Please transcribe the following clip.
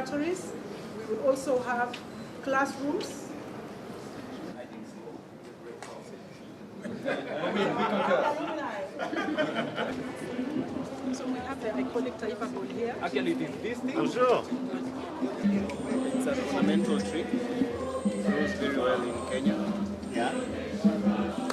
laboratories. We will also have classrooms. So we have the iconic Taifa bowl here. Actually, this thing. I'm sure. It's an ornamental tree. It grows very well in Kenya. Yeah.